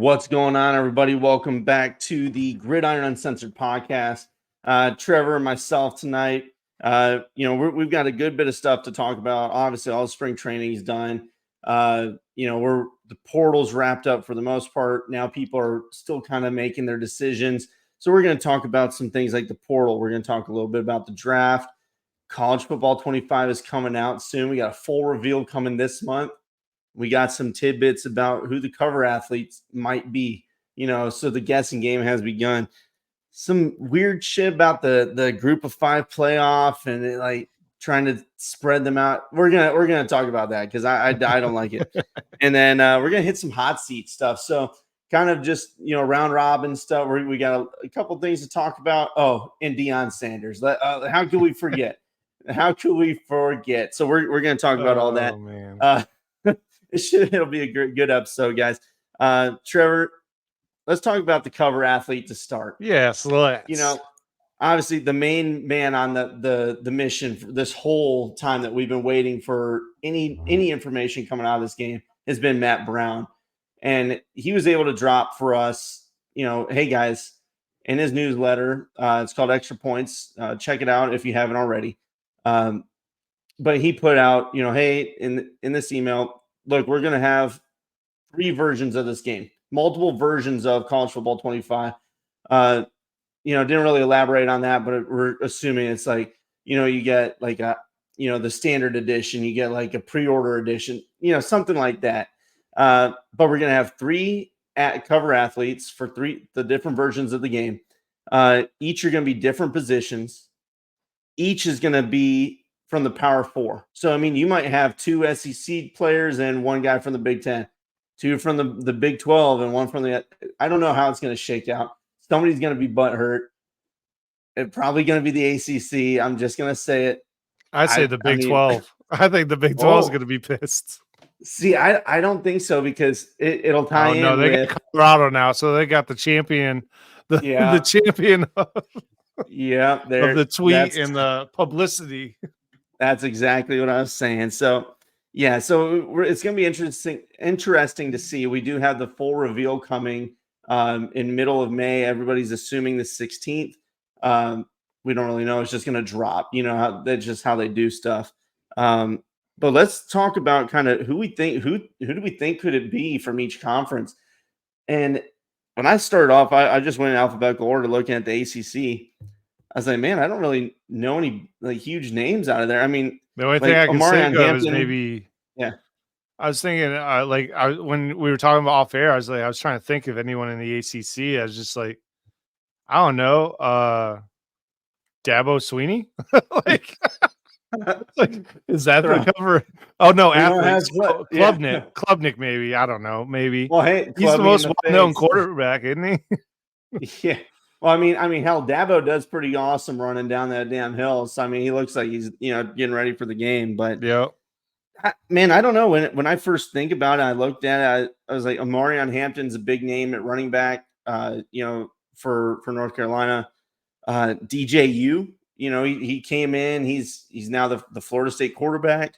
What's going on, everybody? Welcome back to the Gridiron Uncensored podcast. Trevor and myself tonight, we've got a good bit of stuff to talk about. Obviously, all spring training is done. The portal's wrapped up for the most part. Now people are still kind of making their decisions. So we're going to talk about some things like the portal. We're going to talk a little bit about the draft. College Football 25 is coming out soon. We got a full reveal coming this month. We got some tidbits about who the cover athletes might be, so the guessing game has begun. Some weird shit about the group of five playoff and trying to spread them out. We're gonna talk about that because I don't like it. And then we're gonna hit some hot seat stuff. So kind of just round robin stuff. We got a couple things to talk about. Oh, and Deion Sanders. How could we forget? How could we forget? So we're gonna talk about all that. Man. It'll be a good episode, guys. Trevor, let's talk about the cover athlete to start. Yes, let's. Obviously the main man on the mission for this whole time that we've been waiting for any information coming out of this game has been Matt Brown. And he was able to drop for us, hey guys, in his newsletter, it's called Extra Points. Check it out if you haven't already. But he put out, hey, in this email, look, we're going to have 3 versions of this game, multiple versions of College Football 25. Didn't really elaborate on that, but we're assuming it's you get the standard edition, you get like a pre-order edition, something like that. But we're going to have 3 cover athletes for the different versions of the game. Each are going to be different positions. Each is going to be from the Power 4. So, you might have 2 SEC players and 1 guy from the Big 10, 2 from the Big 12 and 1 from the – I don't know how it's going to shake out. Somebody's going to be butthurt. It's probably going to be the ACC. I'm just going to say it. I say the Big 12. I think the Big 12 is going to be pissed. See, I don't think so because it'll tie in. No, they got Colorado now, so they got the champion. The champion of the tweet and the publicity. That's exactly what I was saying. So, it's going to be interesting to see. We do have the full reveal coming in middle of May. Everybody's assuming the 16th. We don't really know. It's just going to drop. That's just how they do stuff. But let's talk about kind of who we think. Who do we think could it be from each conference? And when I started off, I just went in alphabetical order looking at the ACC. I was like, man, I don't really know any huge names out of there. The only thing I can think of is maybe. Yeah. I was thinking, when we were talking about off air, I was trying to think of anyone in the ACC. I was just like, I don't know, Dabo Sweeney, is that the cover? Oh no, athletes. Klubnik, maybe. I don't know, maybe. Well, hey, he's the most well-known quarterback, isn't he? Yeah. Well, hell, Dabo does pretty awesome running down that damn hill. So, he looks like he's, getting ready for the game. But, man, I don't know. When I first think about it, I looked at it, I was like, Omarion Hampton's a big name at running back, for North Carolina. DJU, he came in. He's now the Florida State quarterback.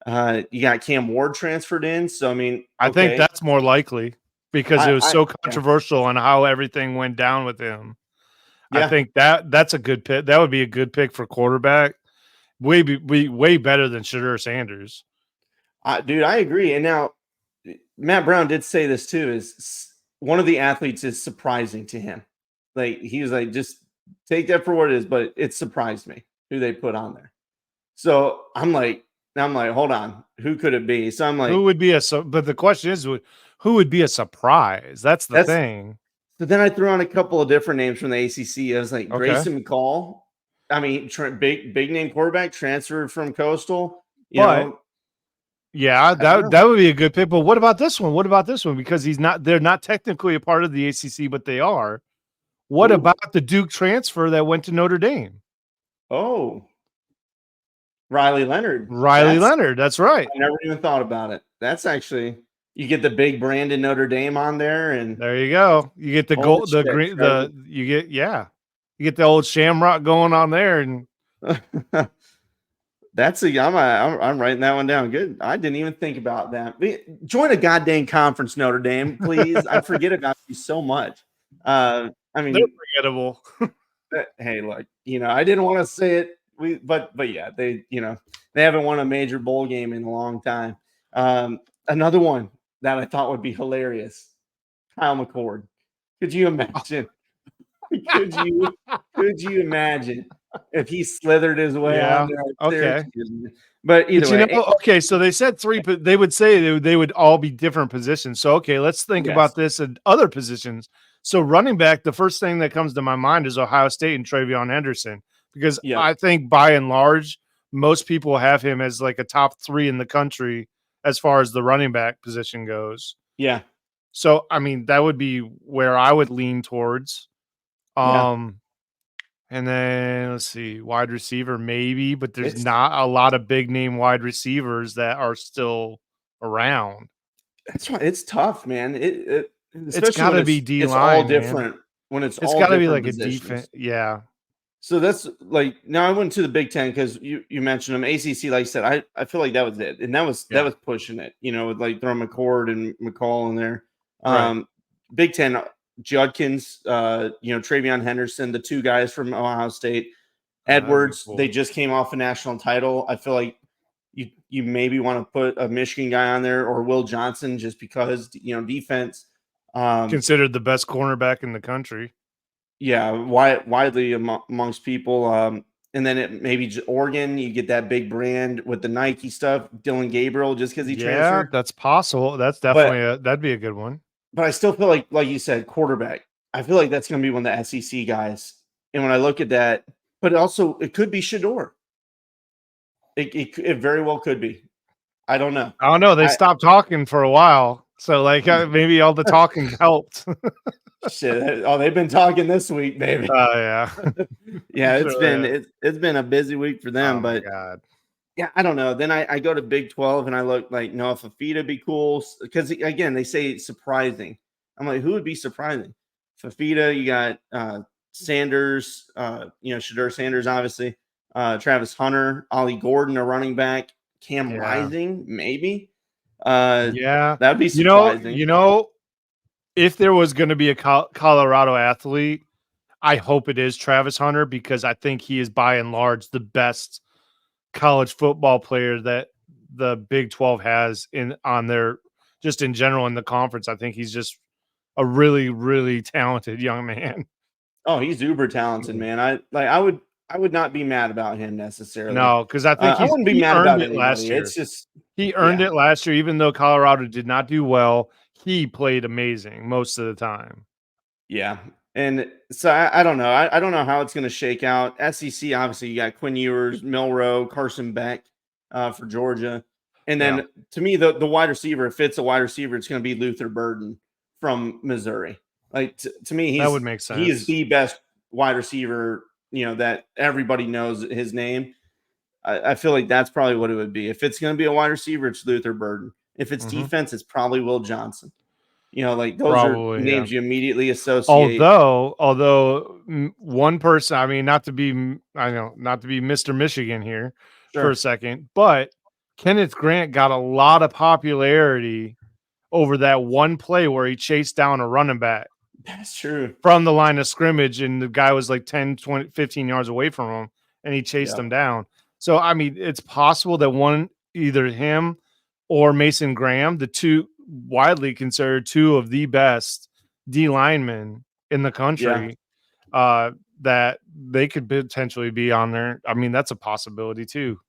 You got Cam Ward transferred in. So, I think that's more likely because it was so controversial on how everything went down with him. Yeah. I think that's a good pick. That would be a good pick for quarterback. Way better than Shadur Sanders. Dude, I agree. And now Matt Brown did say this too, is one of the athletes is surprising to him. He was like, just take that for what it is, but it surprised me who they put on there. So I'm like, hold on, who could it be? So I'm like, who would be but the question is, who would be a surprise? That's the thing. So then I threw on a couple of different names from the ACC. I was like, Grayson McCall. Big name quarterback transferred from Coastal. Yeah, that would be a good pick. But what about this one? Because they're not technically a part of the ACC, but they are. What about the Duke transfer that went to Notre Dame? Oh, Riley Leonard. That's right. I never even thought about it. That's actually. You get the big Brandon Notre Dame on there, and there you go. You get the gold, the green, you get the old Shamrock going on there, and I'm writing that one down. Good. I didn't even think about that. Join a goddamn conference, Notre Dame, please. I forget about you so much. I mean, they're forgettable. Hey, look, I didn't want to say it. But yeah, they haven't won a major bowl game in a long time. Another one that I thought would be hilarious, Kyle McCord. Could you imagine? Could you imagine if he slithered his way on there? Okay. But either way, okay. So they said three, but they would say they would all be different positions. So okay, let's think about this in other positions. So running back, the first thing that comes to my mind is Ohio State and Travion Henderson, because I think by and large, most people have him as like a top 3 in the country as far as the running back position goes. Yeah. So I mean, that would be where I would lean towards. And then let's see, wide receiver maybe, but there's not a lot of big name wide receivers that are still around. That's right. It's tough, man. It's got to be D line. It's all different when it's got to be like positions. A defense. Yeah. So that's like, now I went to the Big Ten because you mentioned them. ACC, like I said, I feel like that was it, and that was pushing it. With like throwing McCord and McCall in there. Right. Big Ten. Judkins, Travion Henderson, the 2 guys from Ohio State. Edwards, cool. They just came off a national title. I feel like you maybe want to put a Michigan guy on there, or Will Johnson, just because defense. Considered the best cornerback in the country. Yeah, widely amongst people. And then maybe Oregon, you get that big brand with the Nike stuff. Dylan Gabriel, just because he transferred. Yeah, that's possible. That's definitely that'd be a good one. But I still feel like you said, quarterback. I feel like that's going to be one of the SEC guys. And when I look at that, but also it could be Shedeur. It very well could be. I don't know. I don't know. They stopped talking for a while, so like maybe all the talking helped. Shit. Oh, they've been talking this week, baby. Oh yeah, yeah. It's been a busy week for them. But God. Yeah, I don't know. Then I go to Big 12 and I look like Noah Fafita be cool, because again they say surprising. I'm like, who would be surprising? Fafita, you got Sanders, Shedeur Sanders, obviously, Travis Hunter, Ollie Gordon, a running back, Cam Rising, maybe. That'd be surprising. If there was going to be a Colorado athlete, I hope it is Travis Hunter, because I think he is by and large the best college football player that the Big 12 has on their, just in general in the conference. I think he's just a really, really talented young man. Oh, he's uber talented, man. I would not be mad about him necessarily. No, because I think I wouldn't be mad about it last year. It's just he earned it last year, even though Colorado did not do well. He played amazing most of the time. Yeah. And so I don't know. I don't know how it's going to shake out. SEC, obviously, you got Quinn Ewers, Milroe, Carson Beck for Georgia. And then to me, the wide receiver, if it's a wide receiver, it's going to be Luther Burden from Missouri. Like to me, that would make sense. He is the best wide receiver, that everybody knows his name. I feel like that's probably what it would be. If it's going to be a wide receiver, it's Luther Burden. If it's defense, it's probably Will Johnson. Like those are names you immediately associate. Although one person, I mean, not to be Mr. Michigan here for a second, but Kenneth Grant got a lot of popularity over that one play where he chased down a running back. That's true. From the line of scrimmage, and the guy was like 10, 20, 15 yards away from him, and he chased him down. So, I mean, it's possible that either him or Mason Graham, the two widely considered 2 of the best D linemen in the country, that they could potentially be on there. I mean, that's a possibility too.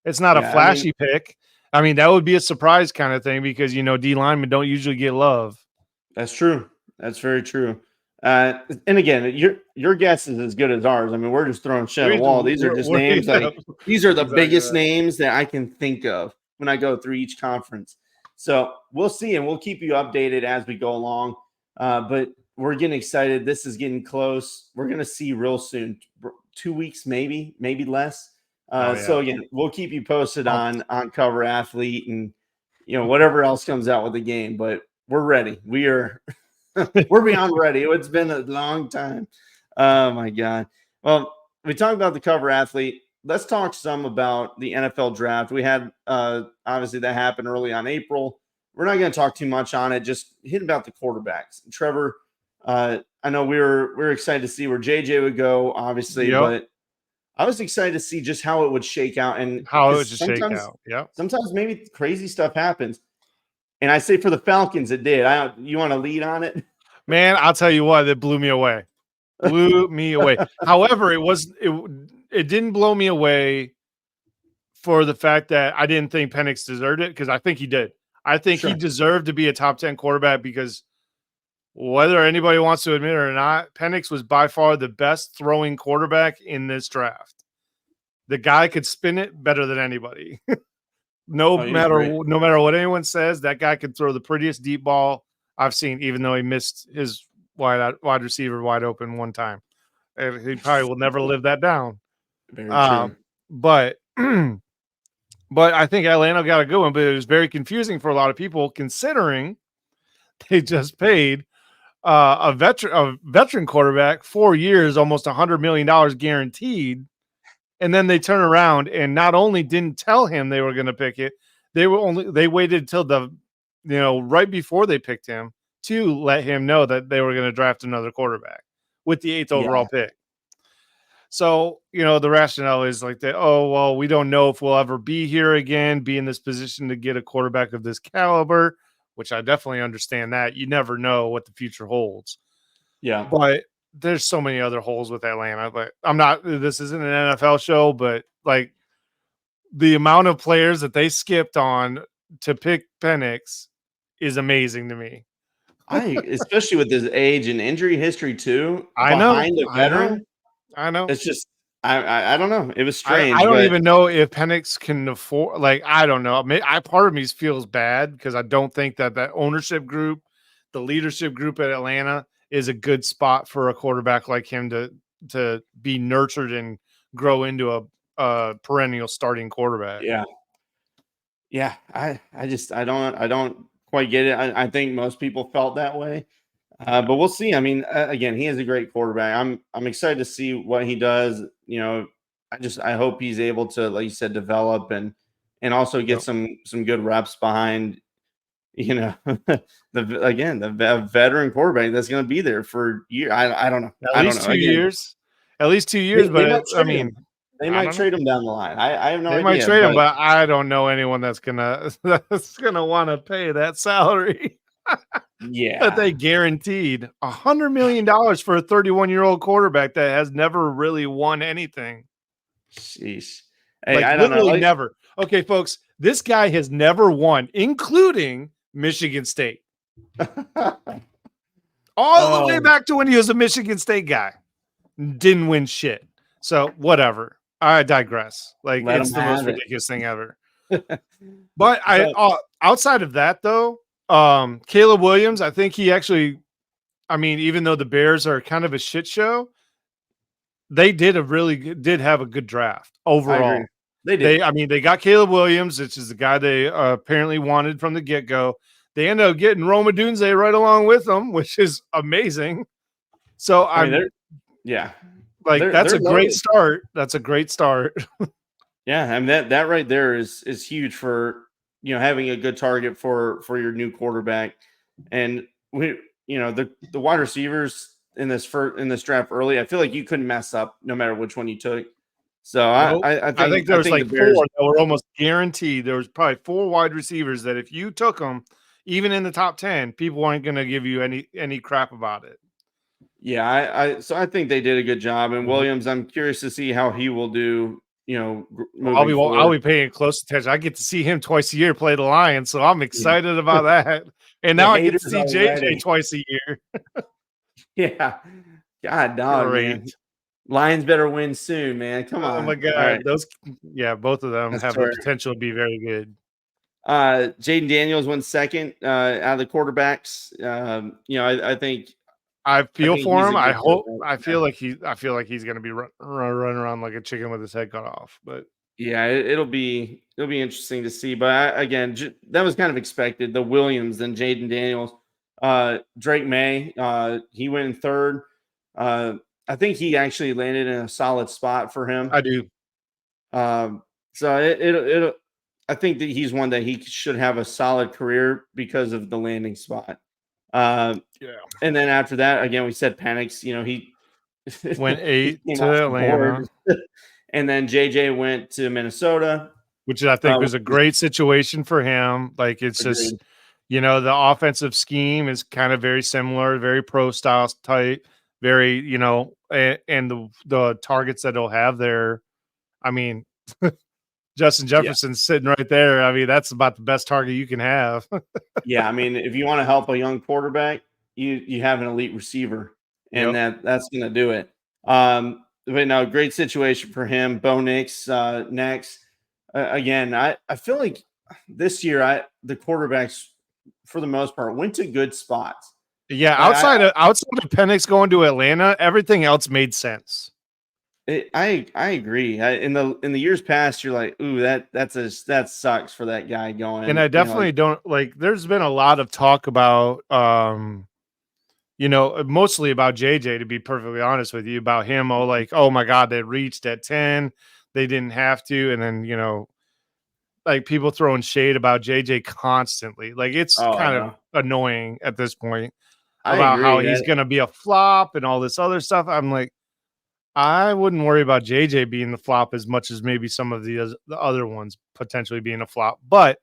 It's not a flashy pick. I mean, that would be a surprise kind of thing, because D linemen don't usually get love. That's true. That's very true. And again, your guess is as good as ours. I mean, we're just throwing shit at the wall. These are just names. Like, these are the biggest names that I can think of when I go through each conference. So we'll see, and we'll keep you updated as we go along. But we're getting excited. This is getting close. We're going to see real soon. 2 weeks, maybe less. So again, we'll keep you posted on Cover Athlete and whatever else comes out with the game. But we're ready. We're beyond ready. It's been a long time. Oh my God. Well, we talked about the Cover Athlete. let's talk some about the NFL draft. We had obviously that happened early on April. We're not going to talk too much on it. Just hit about the quarterbacks. Trevor, I know we were excited to see where JJ would go, obviously, but I was excited to see just how it would shake out, and how it would just shake out. Yeah, sometimes maybe crazy stuff happens. And I say for the Falcons, it did. You want to lead on it? Man, I'll tell you what, it blew me away. Blew me away. However, it didn't blow me away for the fact that I didn't think Penix deserved it, because I think he did. I think he deserved to be a top 10 quarterback, because whether anybody wants to admit it or not, Penix was by far the best throwing quarterback in this draft. The guy could spin it better than anybody. No matter what anyone says, that guy could throw the prettiest deep ball I've seen, even though he missed his wide receiver wide open one time. He probably will never live that down. Very true. But I think Atlanta got a good one, but it was very confusing for a lot of people, considering they just paid a veteran quarterback 4 years, almost $100 million guaranteed. And then they turn around and not only didn't tell him they were going to pick it, they waited till right before they picked him to let him know that they were going to draft another quarterback with the 8th overall pick. So, the rationale is like that. Oh, well, we don't know if we'll ever be here again, be in this position to get a quarterback of this caliber, which I definitely understand that. You never know what the future holds. Yeah. But there's so many other holes with Atlanta. But this isn't an NFL show, but like the amount of players that they skipped on to pick Penix is amazing to me. Especially with his age and injury history too. I know. It's just I don't know. It was strange. I don't even know if Penix can afford. Like, I don't know. Part of me feels bad because I don't think that ownership group, the leadership group at Atlanta, is a good spot for a quarterback like him to be nurtured and grow into a perennial starting quarterback. Yeah. I don't quite get it. I think most people felt that way. But we'll see. I mean, again, he is a great quarterback. I'm excited to see what he does. I hope he's able to, like you said, develop and also get some good reps behind, the veteran quarterback that's going to be there for years. I don't know. At least 2 years. At least 2 years. But they might trade him down the line. I have no idea. They might trade him, but I don't know anyone that's gonna want to pay that salary. That they guaranteed $100 million for a 31-year-old quarterback that has never really won anything. Sheesh. Hey, I don't know. Never. Okay, folks, this guy has never won, including Michigan State. All the way back to when he was a Michigan State guy. Didn't win shit. So whatever. I digress. Like, it's the most ridiculous thing ever. But outside of that, though, Caleb Williams, I think he actually, even though the Bears are kind of a shit show, they did have a good draft overall. They did. They got Caleb Williams, which is the guy they apparently wanted from the get-go. They ended up getting Rome Odunze right along with them, which is amazing. So that's a great start. That's a great start. Yeah, that right there is huge for having a good target for your new quarterback. And the wide receivers in this draft early, I feel like you couldn't mess up no matter which one you took. So I think there was like four that were almost guaranteed. There was probably 4 wide receivers that if you took them, even in the top 10, people weren't going to give you any crap about it. Yeah, so I think they did a good job. And Williams, I'm curious to see how he will do. I'll be paying close attention. I get to see him twice a year play the Lions, so I'm excited about that. And now I get to see JJ twice a year. Yeah, God, dog, man. Lions better win soon, man. Come on. Oh my God, both of them have the potential to be very good. Jaden Daniels went second out of the quarterbacks. I think. I feel for him. I feel like he's going to be running around like a chicken with his head cut off. But yeah, it'll be interesting to see. But again, that was kind of expected. The Williams and Jaden Daniels, Drake May, he went in third. I think he actually landed in a solid spot for him. I do. So it I think that he's one that he should have a solid career because of the landing spot. Yeah. And then after that, again, we said Penix. He Went he 8 came to off the Atlanta, board, and then JJ went to Minnesota. which I think was a great situation for him. Like, it's just, Agreed. the offensive scheme is kind of very similar, very pro style type, very, and the targets that he'll have there. I mean, Justin Yeah. Jefferson's sitting right there. I mean, that's about the best target you can have. Yeah, I mean, if you want to help a young quarterback, you have an elite receiver, and Yep. that's going to do it. But no, great situation for him. Bo Nix next. Again, I feel like this year the quarterbacks for the most part went to good spots. Yeah, Like outside of Penix going to Atlanta, everything else made sense. I agree. In the years past, you're like, ooh, that sucks for that guy And going. I definitely don't like. There's been a lot of talk about, mostly about JJ. To be perfectly honest with you, about him. Oh, like, oh my God, they reached at 10, they didn't have to, and then like people throwing shade about JJ constantly. Like, it's Oh, I kind of know. annoying at this point I about how agree. he's gonna be a flop and all this other stuff. I'm like, I wouldn't worry about JJ being the flop as much as maybe some of the other ones potentially being a flop. But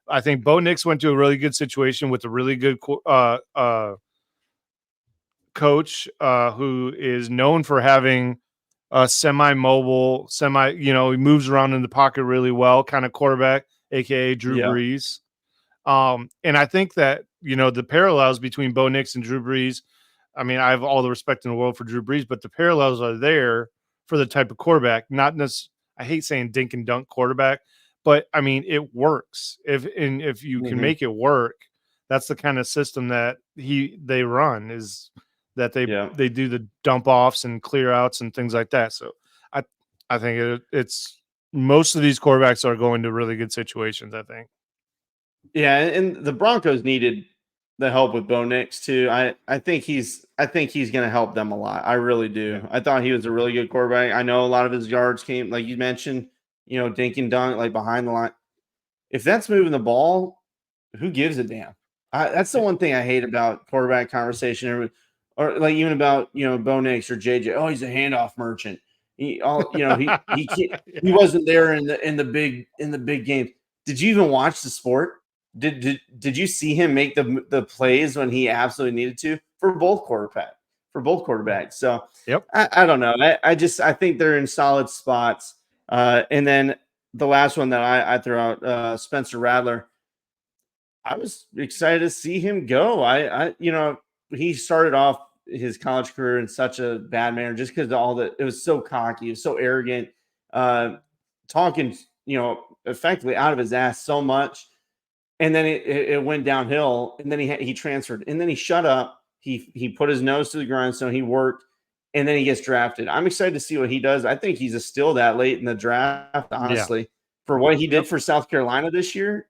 I think Bo Nix went to a really good situation with a really good coach who is known for having a semi-mobile, he moves around in the pocket really well, kind of quarterback, aka Drew Yeah. Brees. And I think that the parallels between Bo Nix and Drew Brees. I mean, I have all the respect in the world for Drew Brees, but the parallels are there for the type of quarterback. Not necessarily, I hate saying dink and dunk quarterback, but I mean it works. If you can Mhm. make it work, that's the kind of system that they run, is that Yeah. they do the dump offs and clear outs and things like that. So I I think it's most of these quarterbacks are going to really good situations, I think. Yeah, and the Broncos needed the help with Bo Nix too. I think he's going to help them a lot. I really Yeah. do. I thought he was a really good quarterback. I know a lot of his yards came, like you mentioned, dink and dunk, like behind the line. If that's moving the ball, who gives a damn? That's the one thing I hate about quarterback conversation, or like even about Bo Nix or JJ. Oh, he's a handoff merchant. He Yeah. wasn't there in the big game. Did you even watch the sport? Did you see him make the plays when he absolutely needed to for both quarterbacks? So Yep. I don't know. I think they're in solid spots. And then the last one that I throw out, Spencer Rattler. I was excited to see him go. He started off his college career in such a bad manner just because it was so cocky, it was so arrogant, uh, talking, effectively out of his ass so much. And then it went downhill, and then he transferred, and then he shut up. He put his nose to the grindstone. He worked, and then he gets drafted. I'm excited to see what he does. I think he's a steal that late in the draft, Yeah. honestly, for what he Yep. did for South Carolina this year.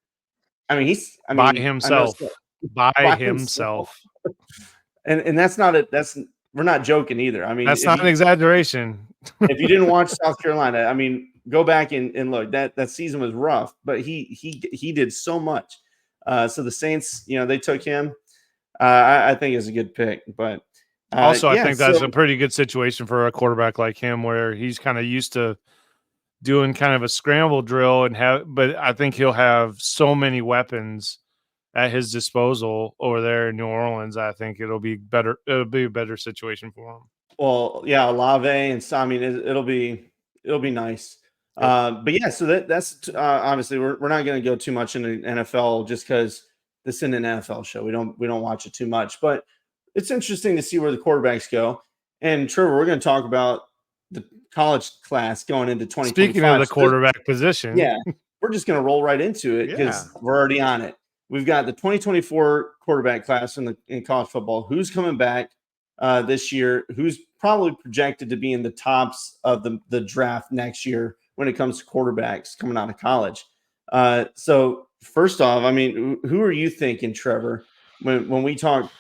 I By mean, I know himself. By by himself, himself. and that's not it. We're not joking either. I mean, That's not an exaggeration. if you didn't watch South Carolina, I mean, go back and look. That season was rough, but he did so much. So the Saints, they took him. I think is a good pick, but Also, I yeah. think that's a pretty good situation for a quarterback like him, where he's kind of used to doing kind of a scramble drill but I think he'll have so many weapons at his disposal over there in New Orleans. I think it'll be better. It'll be a better situation for him. Well, yeah, Olave and so, I mean, it'll be nice. Yep. But yeah, so that's obviously we're not going to go too much into NFL just because this isn't an NFL show. We don't watch it too much, but it's interesting to see where the quarterbacks go. And Trevor, we're going to talk about the college class going into Speaking of 2025. the quarterback position, Yeah, we're just going to roll right into it yeah. because we're already on it. We've got the 2024 quarterback class in college football. Who's coming back this year? Who's probably projected to be in the tops of the draft next year when it comes to quarterbacks coming out of college? So first off, I mean, who are you thinking, Trevor, when we talk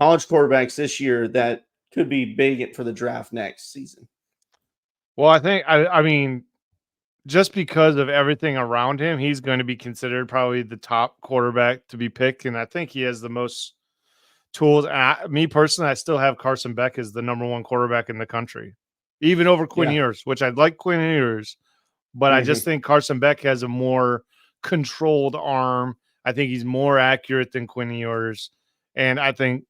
college quarterbacks this year that could be big for the draft next season? Well, I think I mean just because of everything around him, he's going to be considered probably the top quarterback to be picked, and I think he has the most tools. Me personally, I still have Carson Beck as the number one quarterback in the country, even over Quinn Ewers, which I'd like Quinn Ewers, but I just think Carson Beck has a more controlled arm. I think he's more accurate than Quinn Ewers, and I think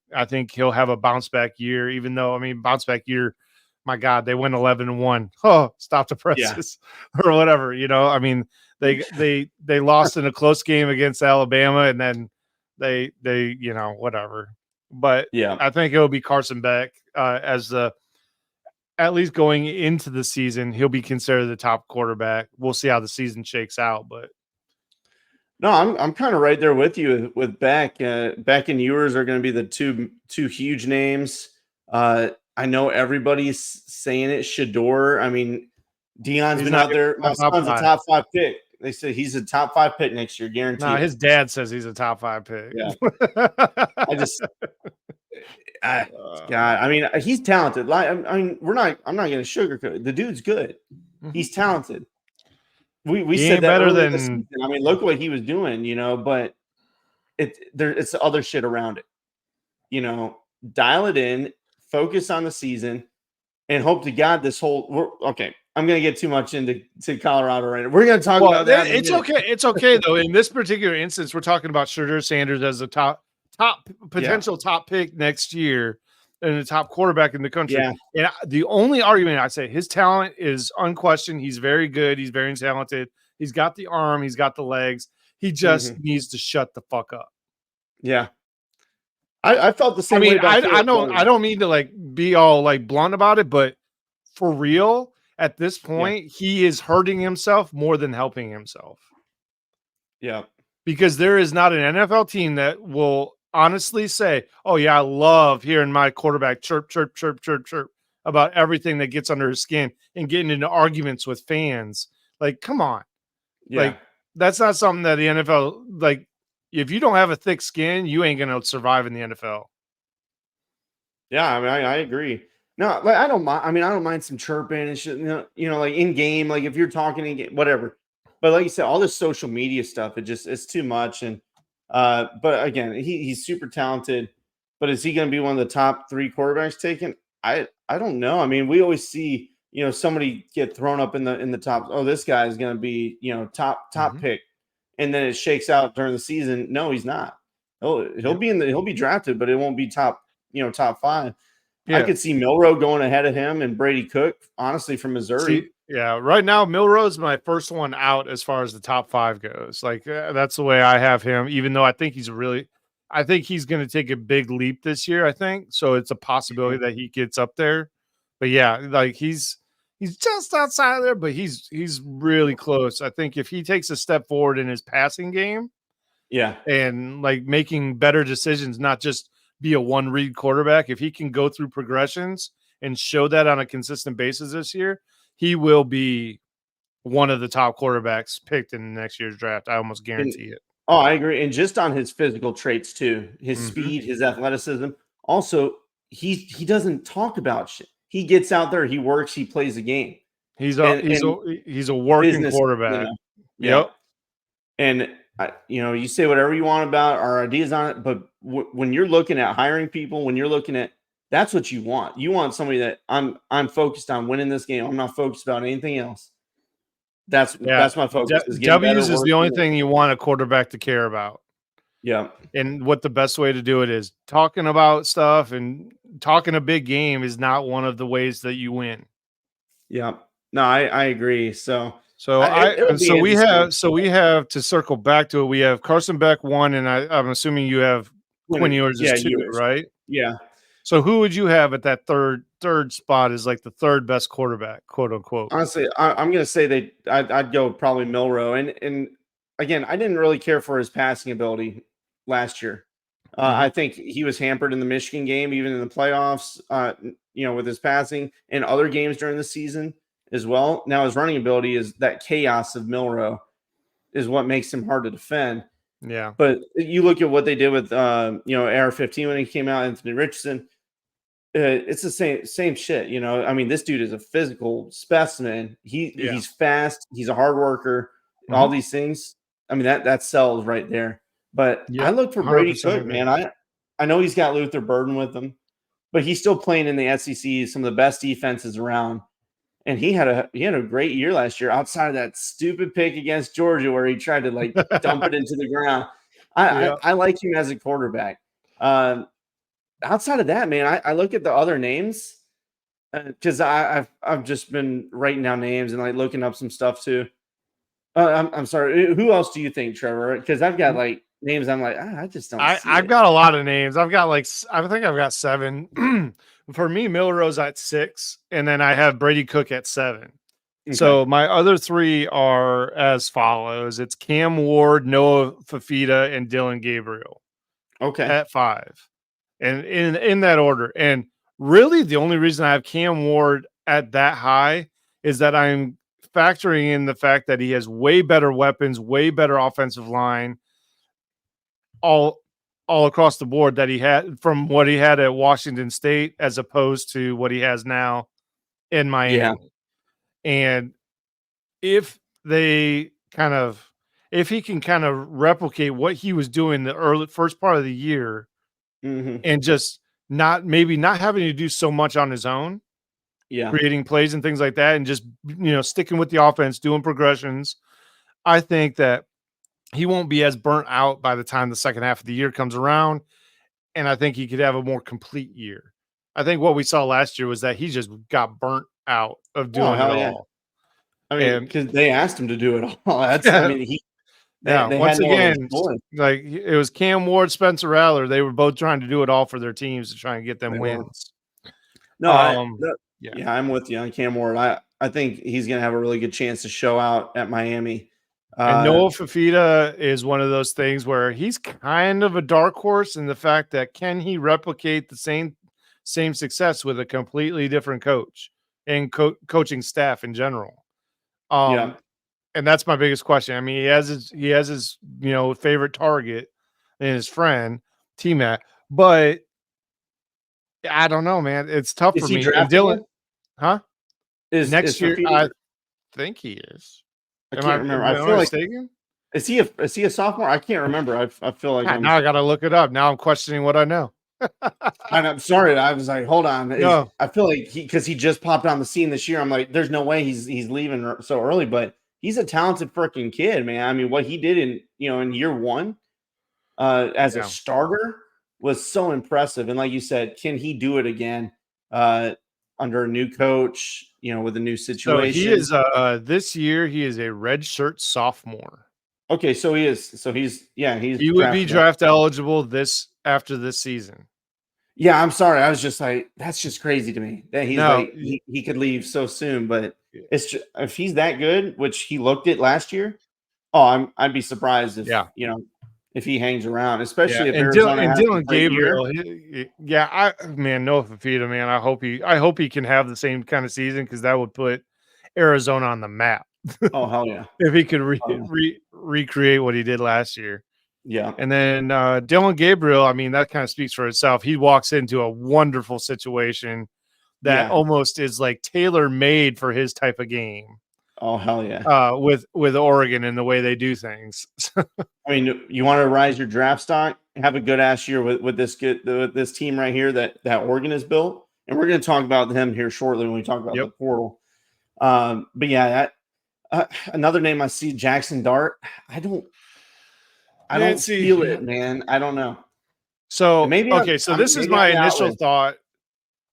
he'll have a bounce back year. Even though, I mean, bounce back year, my God, they went 11-1. Oh, stop the presses or whatever. You know, I mean, they lost in a close game against Alabama, and then they you know, whatever. But I think it'll be Carson Beck as the, at least going into the season, he'll be considered the top quarterback. We'll see how the season shakes out, but no, I'm kind of right there with you with Beck. Beck and Ewers are going to be the two huge names. I know everybody's saying it. Shador. I mean, Deion's been out there. My son's a top 5 pick. They say he's a top 5 pick next year, guaranteed. No, his dad says he's a top 5 pick. Yeah. God, I mean, he's talented. I mean, I'm not going to sugarcoat it. The dude's good. He's talented. We said that better than this season. I mean, look what he was doing, you know, but it's other shit around it. You know, dial it in, focus on the season, and hope to God this whole okay. I'm going to get too much into Colorado right now. We're going to talk about that. It's okay. It's okay though. In this particular instance, we're talking about Shedeur Sanders as a top potential top pick next year and the top quarterback in the country. Yeah. And the only argument I say, his talent is unquestioned. He's very good. He's very talented. He's got the arm. He's got the legs. He just needs to shut the fuck up. Yeah. I felt the same way. I don't mean to like be all like blunt about it, but for real, at this point, he is hurting himself more than helping himself. Yeah. Because there is not an NFL team that will honestly say, oh, yeah, I love hearing my quarterback chirp, chirp, chirp, chirp, chirp about everything that gets under his skin and getting into arguments with fans. Like, come on. Yeah. Like, that's not something that the NFL, like, if you don't have a thick skin, you ain't going to survive in the NFL. Yeah, I mean, I agree. No, like I don't mind. I mean, I don't mind some chirping and shit. You know, like in game, like if you're talking in game, whatever. But like you said, all this social media stuff, it's too much. And but again, he's super talented. But is he going to be one of the top 3 quarterbacks taken? I don't know. I mean, we always see, you know, somebody get thrown up in the top. Oh, this guy is going to be, you know, top pick, and then it shakes out during the season. No, he's not. He'll be drafted, but it won't be top 5. Yeah. I could see Milroe going ahead of him and Brady Cook, honestly, from Missouri. Right now, Milroe's my first one out as far as the top 5 goes. Like, that's the way I have him, even though I think he's going to take a big leap this year, I think. So it's a possibility that he gets up there. But yeah, like he's just outside of there, but he's really close. I think if he takes a step forward in his passing game, and like making better decisions, not just be a one-read quarterback. If he can go through progressions and show that on a consistent basis this year, he will be one of the top quarterbacks picked in next year's draft. I almost guarantee it. Oh, I agree. And just on his physical traits too, his speed, his athleticism. Also, he doesn't talk about shit. He gets out there, he works, he plays the game. He's a working quarterback. You know? Yep. And you say whatever you want about our ideas on it, but when you're looking at hiring people, when you're looking at, that's what you want. You want somebody that I'm focused on winning this game. I'm not focused about anything else. That's my focus. W's is the only thing you want a quarterback to care about. Yeah. And what the best way to do it is talking about stuff, and talking a big game is not one of the ways that you win. Yeah. No, I agree. So we have to circle back to it. We have Carson Beck 1, and I'm assuming you have Quinn Ewers is 2, right? Yeah. So who would you have at that third spot is like the third best quarterback, quote unquote? Honestly, I'm going to say I'd go probably Milroe. And again, I didn't really care for his passing ability last year. I think he was hampered in the Michigan game, even in the playoffs, with his passing, and other games during the season as well. Now his running ability is that chaos of Milroe is what makes him hard to defend. Yeah. But you look at what they did with AR-15 when he came out, Anthony Richardson. It's the same shit, you know. I mean, this dude is a physical specimen. He's fast. He's a hard worker. All these things. I mean, that sells right there. But I Yep, look for Brady 100% Cook, agree. man. I know he's got Luther Burden with him, but he's still playing in the SEC, some of the best defenses around. And he had a great year last year, outside of that stupid pick against Georgia where he tried to like dump it into the ground. I like him as a quarterback. Outside of that, man, I look at the other names because I've just been writing down names and like looking up some stuff too. I'm sorry. Who else do you think, Trevor? Because I've got like names. I'm like, I just don't see I've it. got a lot of names. I've got like I think I've got 7. For me, Milrose at 6, and then I have Brady Cook at 7. Okay. So my other 3 are as follows: it's Cam Ward, Noah Fafita, and Dylan Gabriel. Okay. At 5, and in that order. And really, the only reason I have Cam Ward at that high is that I'm factoring in the fact that he has way better weapons, way better offensive line, all across the board that he had from what he had at Washington State as opposed to what he has now in Miami. Yeah. And if they if he can kind of replicate what he was doing the first part of the year and just not having to do so much on his own, creating plays and things like that, and just sticking with the offense, doing progressions, I think that he won't be as burnt out by the time the second half of the year comes around, and I think he could have a more complete year. I think what we saw last year was that he just got burnt out of doing it all. I mean, because they asked him to do it all. I mean, they once had more of again, his voice. like it was Cam Ward, Spencer Rattler. They were both trying to do it all for their teams to try and get them wins. No, I'm with you on Cam Ward. I think he's going to have a really good chance to show out at Miami. And Noah Fafita is one of those things where he's kind of a dark horse in the fact that can he replicate the same success with a completely different coach and coaching staff in general? And that's my biggest question. I mean, he has his favorite target and his friend T-Mac, but I don't know, man. It's tough for me. And Dylan, huh? Next year, I think he is. I can't remember. I feel like is he a sophomore? I can't remember. I feel like now I got to look it up. Now I'm questioning what I know. I'm sorry. I was like, hold on. No. I feel like because he just popped on the scene this year. I'm like, there's no way he's leaving so early. But he's a talented freaking kid, man. I mean, what he did in year one as a starter was so impressive. And like you said, can he do it again under a new coach? With a new situation. So he is this year he is a redshirt sophomore. Okay, so he is. So he would be draft eligible after this season. Yeah, I'm sorry. I was just like, that's just crazy to me that he's he could leave so soon. But it's just, if he's that good, which he looked at last year, I'd be surprised if if he hangs around, especially if Arizona has Dylan Gabriel. Noah Fafita, man. I hope he can have the same kind of season because that would put Arizona on the map. Oh hell yeah! If he could recreate what he did last year. Yeah. And then Dylan Gabriel, I mean, that kind of speaks for itself. He walks into a wonderful situation that almost is like tailor-made for his type of game. Oh hell yeah! With Oregon and the way they do things. I mean, you want to rise your draft stock, have a good ass year with this team right here that Oregon has built, and we're going to talk about them here shortly when we talk about the portal. But yeah, another name I see, Jackson Dart. I don't feel it, man. I don't know. So maybe so this is my initial thought.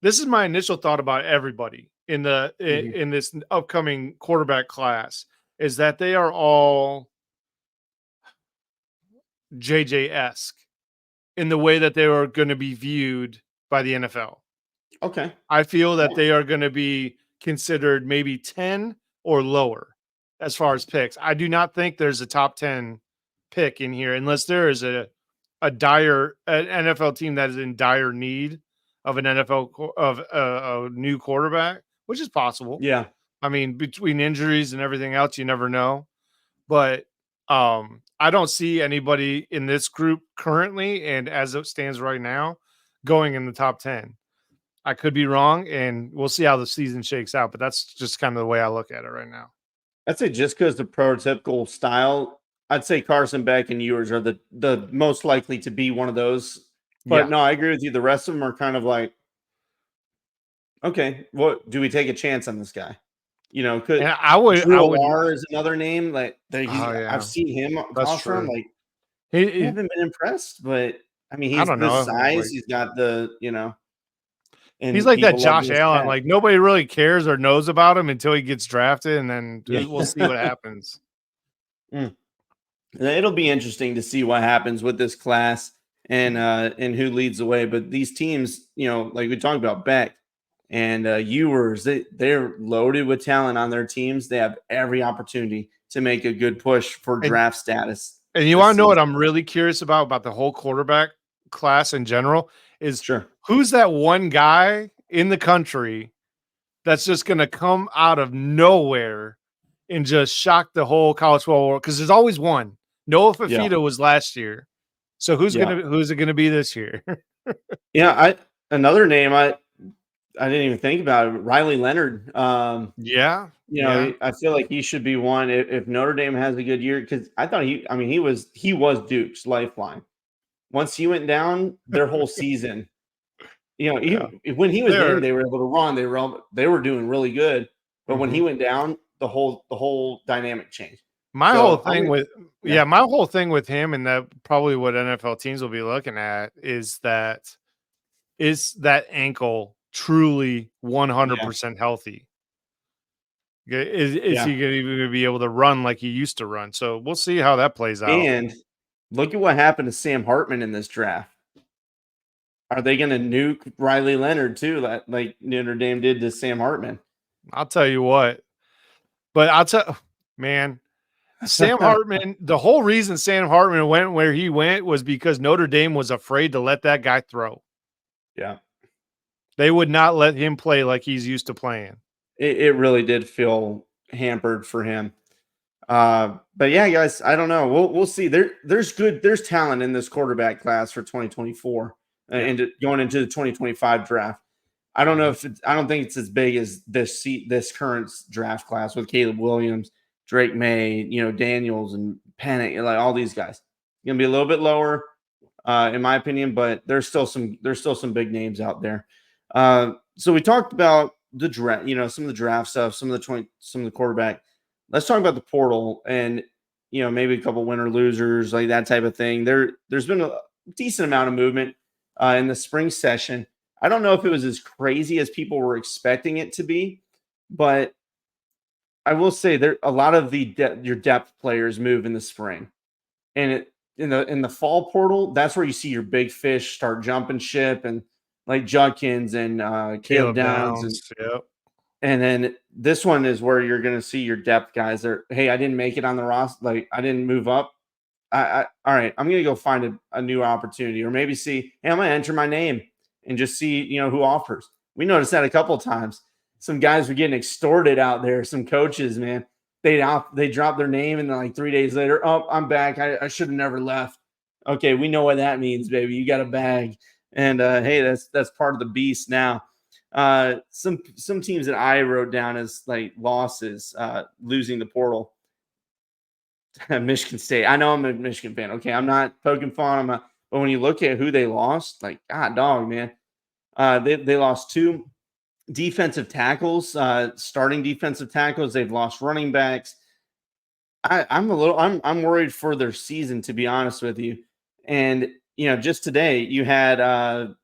This is my initial thought about everybody in this upcoming quarterback class is that they are all JJ-esque in the way that they are going to be viewed by the NFL. Okay. I feel that they are going to be considered maybe 10 or lower as far as picks. I do not think there's a top 10 pick in here unless there is an NFL team that is in dire need of an a new quarterback, which is possible. Yeah. I mean, between injuries and everything else, you never know. But I don't see anybody in this group currently, and as it stands right now, going in the top 10. I could be wrong, and we'll see how the season shakes out. But that's just kind of the way I look at it right now. I'd say just because the prototypical style, I'd say Carson Beck and Ewers are the most likely to be one of those. But Yeah. no, I agree with you. The rest of them are kind of like, okay, what do we take a chance on this guy? And Could I would. Drew R is another name like that. Oh I've yeah, seen him that's toss around. true. Like I He haven't been impressed, but I mean, I he's don't the know. size. Like, He's got the he's and like that people love Josh his Allen. stats. Like nobody really cares or knows about him until he gets drafted, and then Yeah. we'll see what happens. It'll be interesting to see what happens with this class and who leads the way. But these teams, like we talked about Beck and Ewers, they're loaded with talent on their teams. They have every opportunity to make a good push for And draft status. and you This want to know what season. I'm really curious about the whole quarterback class in general is Sure. who's that one guy in the country that's just going to come out of nowhere and just shock the whole college football world? Because there's always one. Noah Yeah. Fifita was last year, so who's Yeah. it gonna be this year? Yeah. Another name I didn't even think about it. Riley Leonard. Yeah, yeah. I feel like he should be one if Notre Dame has a good year because I thought he was Duke's lifeline. Once he went down, their whole season, Yeah. when he was in, There, they were able to run. They were doing really good, but when he mhm. went down, the whole dynamic changed. My whole So I'm thing gonna, with yeah, my whole thing with him, and that probably what NFL teams will be looking at is that ankle truly yeah, 100% healthy? Is yeah. he gonna be able to run like he used to run? So we'll see how that plays out. And look at what happened to Sam Hartman in this draft. Are they going to nuke Riley Leonard too, like Notre Dame did to Sam Hartman? I'll tell you what, but man, Sam Hartman, the whole reason Sam Hartman went where he went was because Notre Dame was afraid to let that guy throw. Yeah, They would not let him play like he's used to playing. it really did feel hampered for him. But yeah, guys, I don't know. We'll see. There's talent in this quarterback class for 2024 Yeah. and going into the 2025 draft. I don't know if I don't think it's as big as this current draft class with Caleb Williams, Drake May, Daniels and Pennant, like all these guys. It's gonna be a little bit lower, in my opinion, but there's still some big names out there. So we talked about the draft, some of the draft stuff, some of the quarterback. Let's talk about the portal and maybe a couple winner losers, like that type of thing. There's been a decent amount of movement in the spring session. I don't know if it was as crazy as people were expecting it to be, but I will say there a lot of your depth players move in the spring, and in the fall portal, that's where you see your big fish start jumping ship, and like Judkins and Caleb Caleb Downs, Downs. Yep. and then this one is where you're going to see your depth guys. Hey, I didn't make it on the roster, like I didn't move up. All right, I'm going to go find a new opportunity, or maybe see, hey, I'm going to enter my name and just see, who offers. We noticed that a couple of times. Some guys were getting extorted out there. Some coaches, man, they drop their name and then like 3 days later, oh, I'm back. I should have never left. Okay, we know what that means, baby. You got a bag, and hey, that's part of the beast now. Some teams that I wrote down as like losses, losing the portal. Michigan State. I know I'm a Michigan fan. Okay, I'm not poking fun. But when you look at who they lost, like God, dog, man, they lost two defensive tackles, starting defensive tackles. They've lost running backs. I'm worried for their season, to be honest with you. And just today you had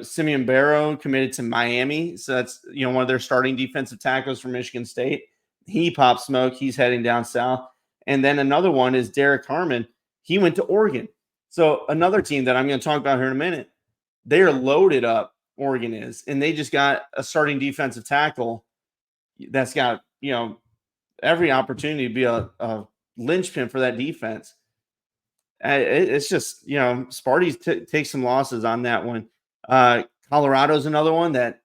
Simeon Barrow committed to Miami, so that's one of their starting defensive tackles from Michigan State. He popped smoke. He's heading down south. And then another one is Derek Harmon. He went to Oregon. So another team that I'm going to talk about here in a minute, they are loaded up. Oregon is, and they just got a starting defensive tackle that's got every opportunity to be a linchpin for that defense. It's just Sparty's take some losses on that one. Colorado's another one that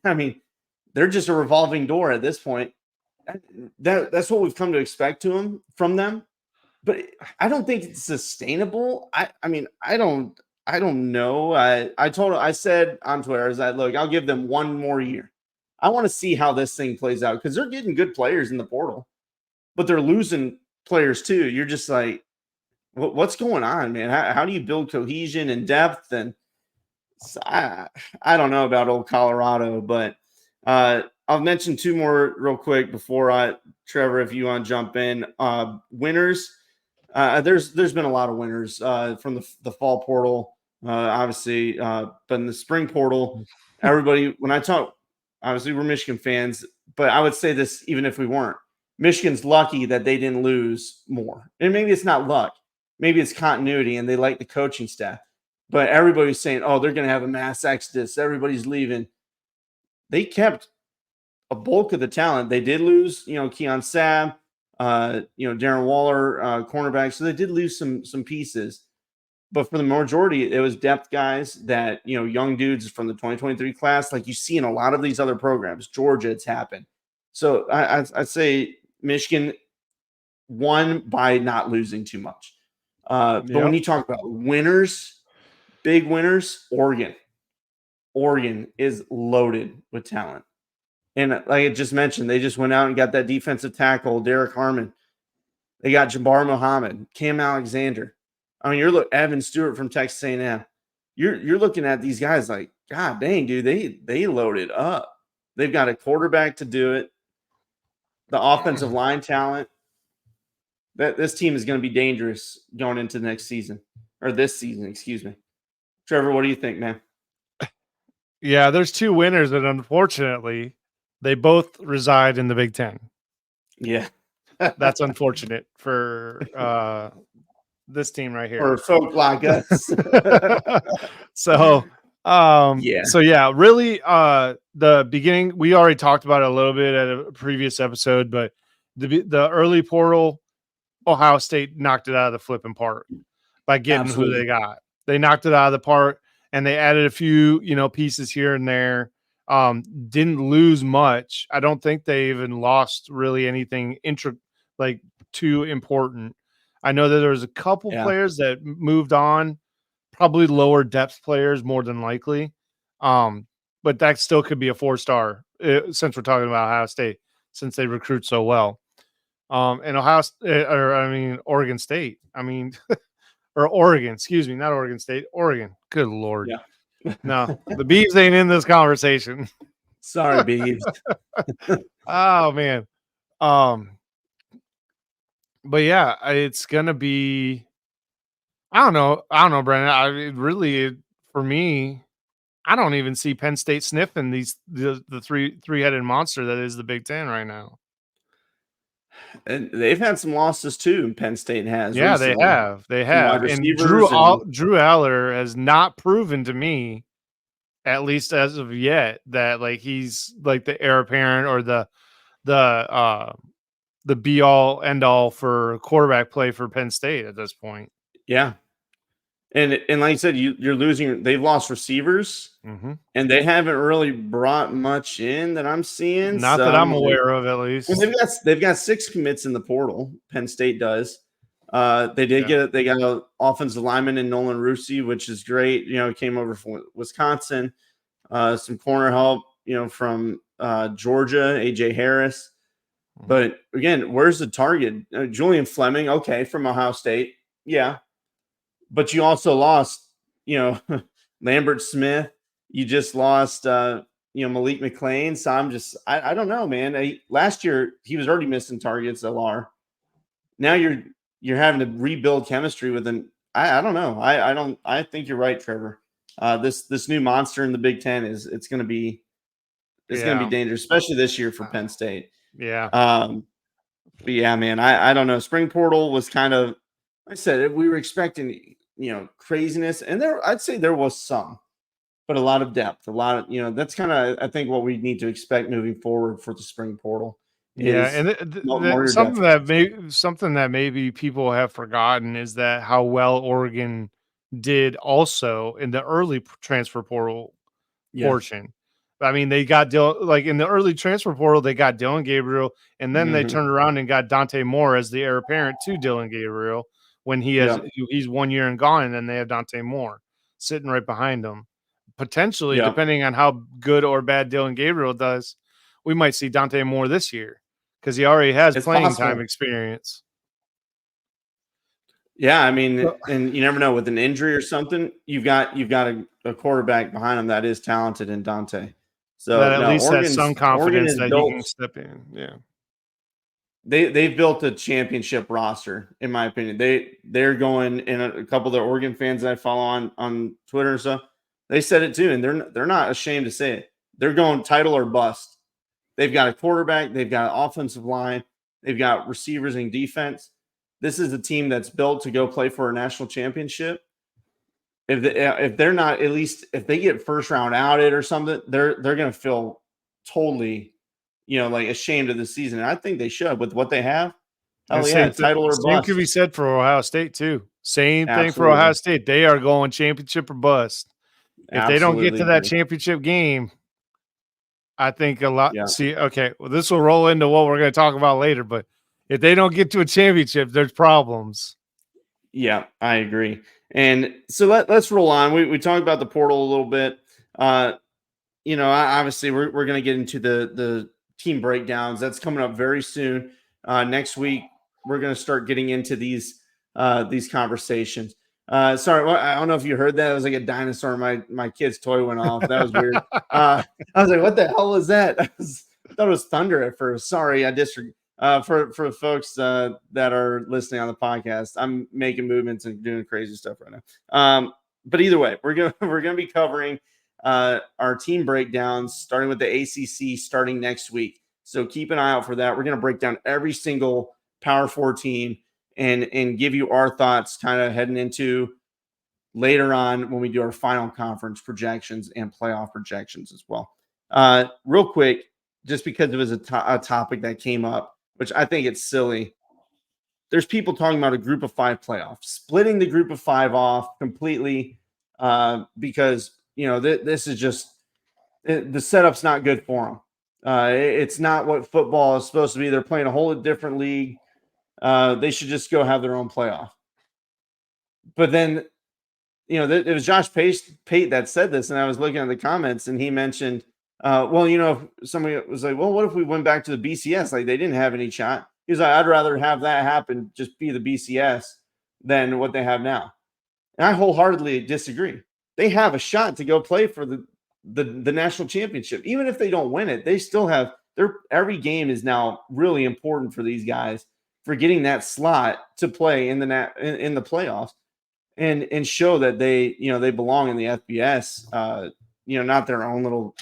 I mean they're just a revolving door at this point. That's what we've come to expect from them. But I don't think it's sustainable. I I don't know. I said on Twitter, is that look, I'll give them one more year. I want to see how this thing plays out because they're getting good players in the portal, but they're losing players too. You're just like, what's going on, man? How do you build cohesion and depth? And I don't know about old Colorado, but I'll mention two more real quick before Trevor, if you want to jump in. Winners. There's been a lot of winners from the fall portal, obviously, but in the spring portal, everybody. When I talk, obviously we're Michigan fans, but I would say this even if we weren't. Michigan's lucky that they didn't lose more, and maybe it's not luck, maybe it's continuity, and they like the coaching staff. But everybody's saying, "Oh, they're going to have a mass exodus. Everybody's leaving." They kept a bulk of the talent. They did lose, Keon Sabb. Darren Waller, cornerback. So they did lose some pieces, but for the majority, it was depth guys that, young dudes from the 2023 class, like you see in a lot of these other programs. Georgia, it's happened. So I'd say Michigan won by not losing too much. But when you talk about winners, big winners, Oregon is loaded with talent. And like I just mentioned, they just went out and got that defensive tackle, Derek Harmon. They got Jabbar Muhammad, Cam Alexander. I mean, you're Evan Stewart from Texas A&M. You're looking at these guys like, God dang, dude, they loaded up. They've got a quarterback to do it. The offensive line talent. This team is going to be dangerous going into the next season, or this season, excuse me. Trevor, what do you think, man? Yeah, there's two winners, and unfortunately, they both reside in the Big Ten. Yeah. That's unfortunate for this team right here. For folk like us. So really the beginning, we already talked about it a little bit at a previous episode, but the early portal, Ohio State knocked it out of the flipping park by getting who they got. They knocked it out of the park, and they added a few, pieces here and there. Didn't lose much. I don't think they even lost really anything too important. I know that there was a couple players that moved on, probably lower depth players more than likely. But that still could be a 4-star since we're talking about Ohio State, since they recruit so well. And Oregon State. Or Oregon, excuse me, not Oregon State, Oregon. Good Lord. Yeah. No, the Beavs ain't in this conversation. Sorry, Beavs. Oh man. But yeah, it's gonna be. I don't know, Brandon. For me, I don't even see Penn State sniffing the three-headed monster that is the Big Ten right now. And they've had some losses too. Penn State has. Yeah, recently. They have. And Drew Aller has not proven to me, at least as of yet, that he's the heir apparent or the be all end all for quarterback play for Penn State at this point. Yeah. And like you said, you're losing. They've lost receivers, and they haven't really brought much in that I'm seeing. Not that I'm aware of, at least. Well, they've got 6 commits in the portal. Penn State does. They did get it. They got an offensive lineman in Nolan Rusi, which is great. Came over from Wisconsin. Some corner help, from Georgia, AJ Harris. But again, where's the target? Julian Fleming, okay, from Ohio State, yeah. But you also lost, Lambert Smith. You just lost, Malik McClain. So I don't know, man. Last year he was already missing targets. LR. Now you're having to rebuild chemistry with him. I don't know. I think you're right, Trevor. This new monster in the Big Ten it's going to be going to be dangerous, especially this year for Penn State. Yeah. But yeah, man. I don't know. Spring portal was kind of. Like I said, we were expecting craziness, and I'd say there was some, but a lot of depth, a lot of that's kind of I think what we need to expect moving forward for the spring portal. Yeah, and something that maybe people have forgotten is that how well Oregon did also in the early transfer portal portion. I mean, they got in the early transfer portal, they got Dylan Gabriel, and then they turned around and got Dante Moore as the heir apparent to Dylan Gabriel when he's 1 year and gone, and then they have Dante Moore. sitting right behind him. Potentially, depending on how good or bad Dylan Gabriel does, we might see Dante Moore this year because he already has playing time experience. Yeah, I mean, and you never know, with an injury or something, you've got a quarterback behind him that is talented in Dante. So that at least has some confidence that he can step in. Yeah. They've built a championship roster, in my opinion. They're going, and a couple of the Oregon fans that I follow on Twitter and stuff, they said it too, and they're not ashamed to say it. They're going title or bust. They've got a quarterback, they've got an offensive line, they've got receivers and defense. This is a team that's built to go play for a national championship. If they're not, at least if they get first round outed or something, they're going to feel totally, like ashamed of the season. And I think they should with what they have. Oh yeah, title or bust. Same could be said for Ohio State too. Same thing for Ohio State. They are going championship or bust. If they don't get to that championship game, I think a lot. Yeah. See, okay, well, this will roll into what we're going to talk about later. But if they don't get to a championship, there's problems. Yeah, I agree. And so let's roll on. We talked about the portal a little bit. Obviously we're going to get into the team breakdowns. That's coming up very soon. Next week we're going to start getting into these conversations. Sorry, I don't know if you heard that. It was like a dinosaur. My kid's toy went off. That was weird. I was like, what the hell was that? I thought it was thunder at first. Sorry, I disregard. For the folks that are listening on the podcast, I'm making movements and doing crazy stuff right now. But either way, we're gonna be covering our team breakdowns, starting with the ACC starting next week. So keep an eye out for that. We're gonna break down every single Power 4 team and give you our thoughts, kind of heading into later on when we do our final conference projections and playoff projections as well. Real quick, just because it was a topic that came up, which I think it's silly. There's people talking about a group of 5 playoff, splitting the group of 5 off completely because, this is just the setup's not good for them. It's not what football is supposed to be. They're playing a whole different league. They should just go have their own playoff. But then, it was Josh Pate that said this, and I was looking at the comments, and he mentioned, somebody was like, well, what if we went back to the BCS? Like, they didn't have any shot. He was like, I'd rather have that happen, just be the BCS than what they have now. And I wholeheartedly disagree. They have a shot to go play for the national championship. Even if they don't win it, they still have every game is now really important for these guys for getting that slot to play in the playoffs and show that they belong in the FBS. Not their own little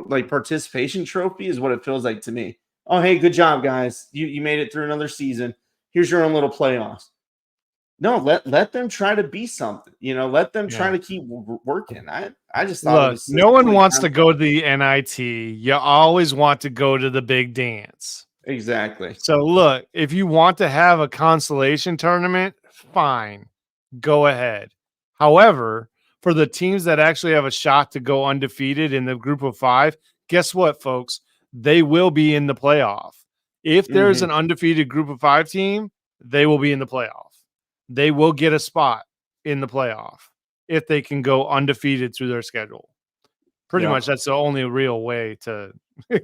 like participation trophy is what it feels like to me. Oh, hey, good job, guys. You made it through another season. Here's your own little playoffs. No, let them try to be something. Let them try to keep working. I just thought no one wants to go to the NIT. You always want to go to the big dance. Exactly. So look, if you want to have a consolation tournament, fine, go ahead. However, for the teams that actually have a shot to go undefeated in the group of 5, guess what, folks? They will be in the playoff. If there's an undefeated group of 5 team, they will be in the playoff. They will get a spot in the playoff if they can go undefeated through their schedule. Pretty much that's the only real way to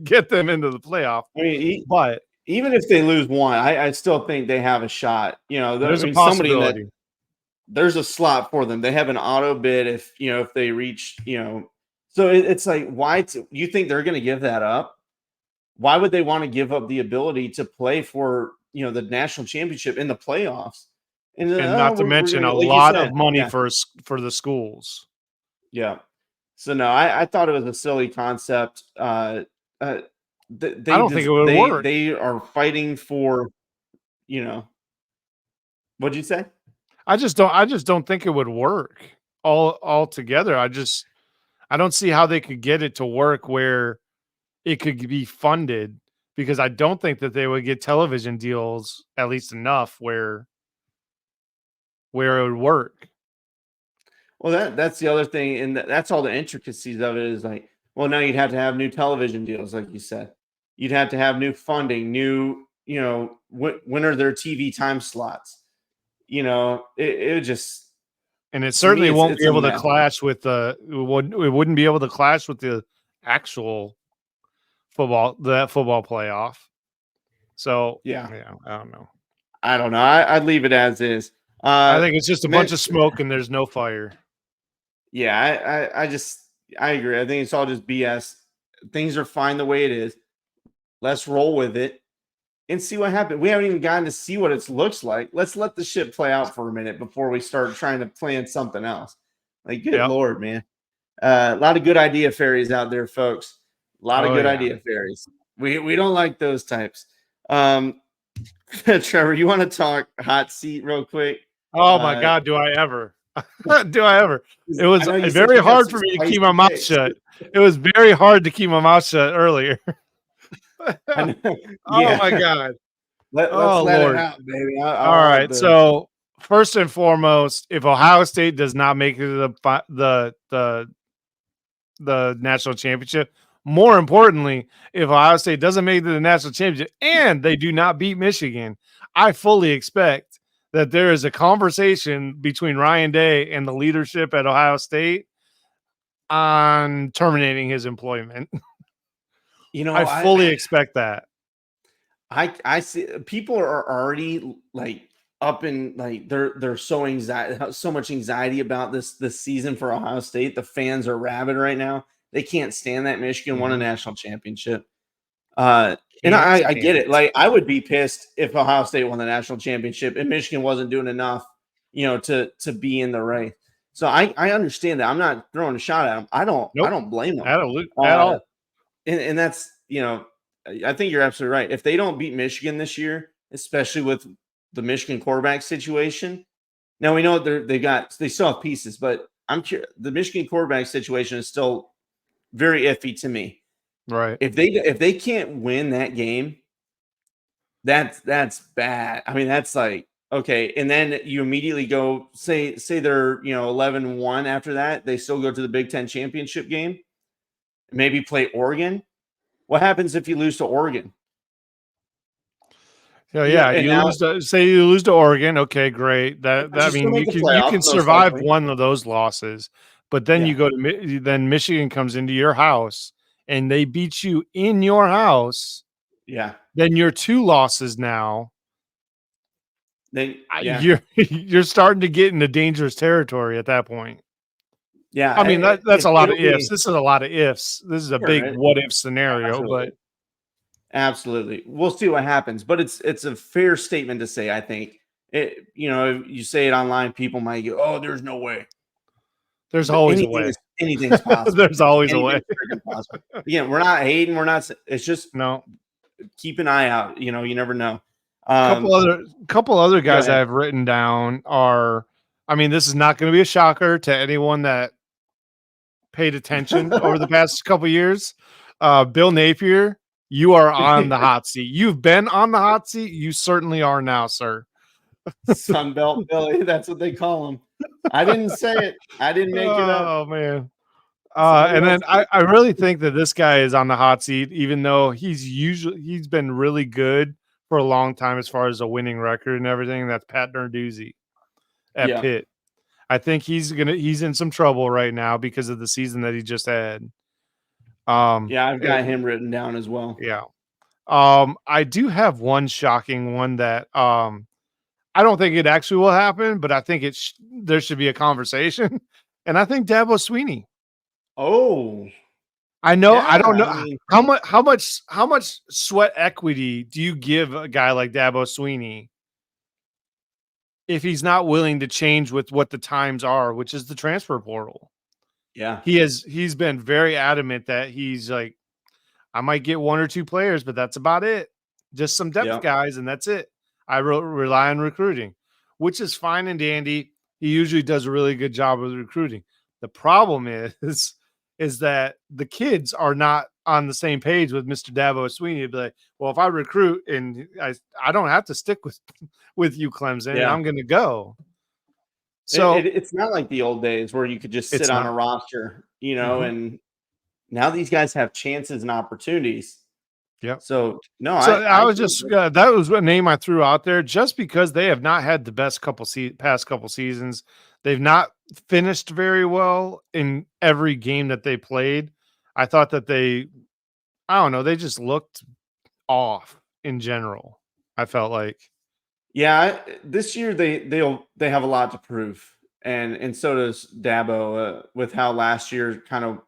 get them into the playoff. I mean, but even if they lose one, I still think they have a shot. There's a possibility. There's a slot for them. They have an auto bid if they reach, so it's like, why you think they're going to give that up? Why would they want to give up the ability to play for, the national championship in the playoffs? And not to mention a lot of money for the schools. Yeah. So no, I thought it was a silly concept. I don't think it would work. They are fighting for, what'd you say? I just don't think it would work all together. I don't see how they could get it to work where it could be funded, because I don't think that they would get television deals at least enough where it would work. Well, that's the other thing, and that's all the intricacies of it is like, well, now you'd have to have new television deals, like you said. You'd have to have new funding, when are their TV time slots? It would just, and it To me, certainly won't it's be a able to mess. clash with it wouldn't be able to clash with the actual football playoff. So Yeah. I don't know. I don't know. I'd leave it as is. I think it's just a bunch Men- of smoke and there's no fire. yeah, I agree. I think it's all just BS. Things are fine the way it is. Let's roll with it and see what happens. We haven't even gotten to see what it looks like. Let's let the shit play out for a minute before we start trying to plan something else. Like, good Lord, man. A lot of good idea fairies out there, folks. A lot of good idea fairies. We don't like those types. Trevor, you want to talk hot seat real quick? Oh my God, do I ever? Do I ever? It was very hard for me to keep my mouth shut. It was very hard to keep my mouth shut earlier. I know. Oh my God. Let's let it out, baby. All right. So first and foremost, if Ohio State does not make it to the national championship, more importantly, if Ohio State doesn't make it to the national championship and they do not beat Michigan, I fully expect that there is a conversation between Ryan Day and the leadership at Ohio State on terminating his employment. I fully expect that. I see people are already like up in like they're so much anxiety about this season for Ohio State. The fans are rabid right now. They can't stand that Michigan won a national championship. And I get it. Like, I would be pissed if Ohio State won the national championship and Michigan wasn't doing enough, to be in the race. So I understand that. I'm not throwing a shot at them. I don't blame them at all. And that's, I think you're absolutely right. If they don't beat Michigan this year, especially with the Michigan quarterback situation, now we know they still have pieces, but I'm curious. The Michigan quarterback situation is still very iffy to me. Right. If they can't win that game, that's bad. I mean, that's like, okay. And then you immediately go say they're 11-1 after that. They still go to the Big Ten championship game, maybe play Oregon. What happens if you lose to Oregon? You lose to Oregon. Okay, great. That I mean, you can survive one of those losses, but then you go to then Michigan comes into your house and they beat you in your house. Yeah. Then you're 2 losses now. Then you're starting to get into dangerous territory at that point. Yeah. I mean, that's a lot of ifs. This is a lot of ifs. This is a big what if scenario, but absolutely. We'll see what happens, but it's a fair statement to say, I think. If you say it online, people might go, "Oh, there's no way." There's always a way. Anything's possible. There's always a way. Again, we're not hating. We're not. It's just keep an eye out. You never know. Couple other guys I've written down are. I mean, this is not going to be a shocker to anyone that paid attention over the past couple years. Bill Napier, you are on the hot seat. You've been on the hot seat. You certainly are now, sir. Sunbelt Billy, that's what they call him. I didn't say it. I didn't make it up. Oh man. And then I really think that this guy is on the hot seat, even though he's been really good for a long time as far as a winning record and everything. That's Pat Narduzzi at Pitt. I think he's in some trouble right now because of the season that he just had. I've got him written down as well. Yeah. I do have one shocking one that I don't think it actually will happen, but I think there should be a conversation. And I think Dabo Swinney. Oh, I know. Yeah, I don't know. I mean, how much sweat equity do you give a guy like Dabo Swinney if he's not willing to change with what the times are, which is the transfer portal? Yeah, he's been very adamant that he's like, I might get 1 or 2 players, but that's about it. Just some depth guys, and that's it. I rely on recruiting, which is fine and dandy. He usually does a really good job with recruiting. The problem is that the kids are not on the same page with Mr. Dabo Swinney. It'd be like, well, if I recruit and I don't have to stick with you, Clemson, I'm going to go. So it's not like the old days where you could just sit on a roster, and now these guys have chances and opportunities. Yeah. So no, I was just that was a name I threw out there just because they have not had the best past couple seasons. They've not finished very well in every game that they played. I thought that I don't know, they just looked off in general. I felt like. Yeah, this year they have a lot to prove, and so does Dabo with how last year kind of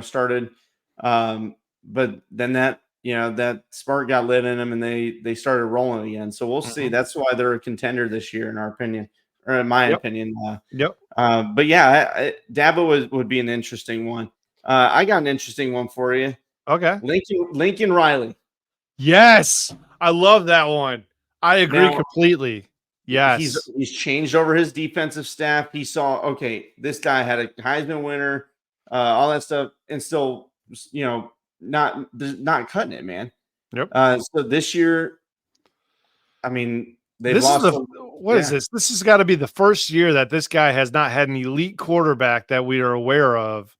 started, but then that spark got lit in them and they started rolling again. So we'll see. Mhm. That's why they're a contender this year, in our opinion, or in my Yep. opinion. Yep. But yeah, Dabo would be an interesting one. I got an interesting one for you. Okay. Lincoln Riley. Yes. I love that one. I agree Now, completely. he's Yes. changed over his defensive staff. He saw, okay, this guy had a Heisman winner, all that stuff, and still, not cutting it, man. Yep. So this year, I mean, they've This is lost. what is this? This has got to be the first year that this guy has not had an elite quarterback that we are aware of,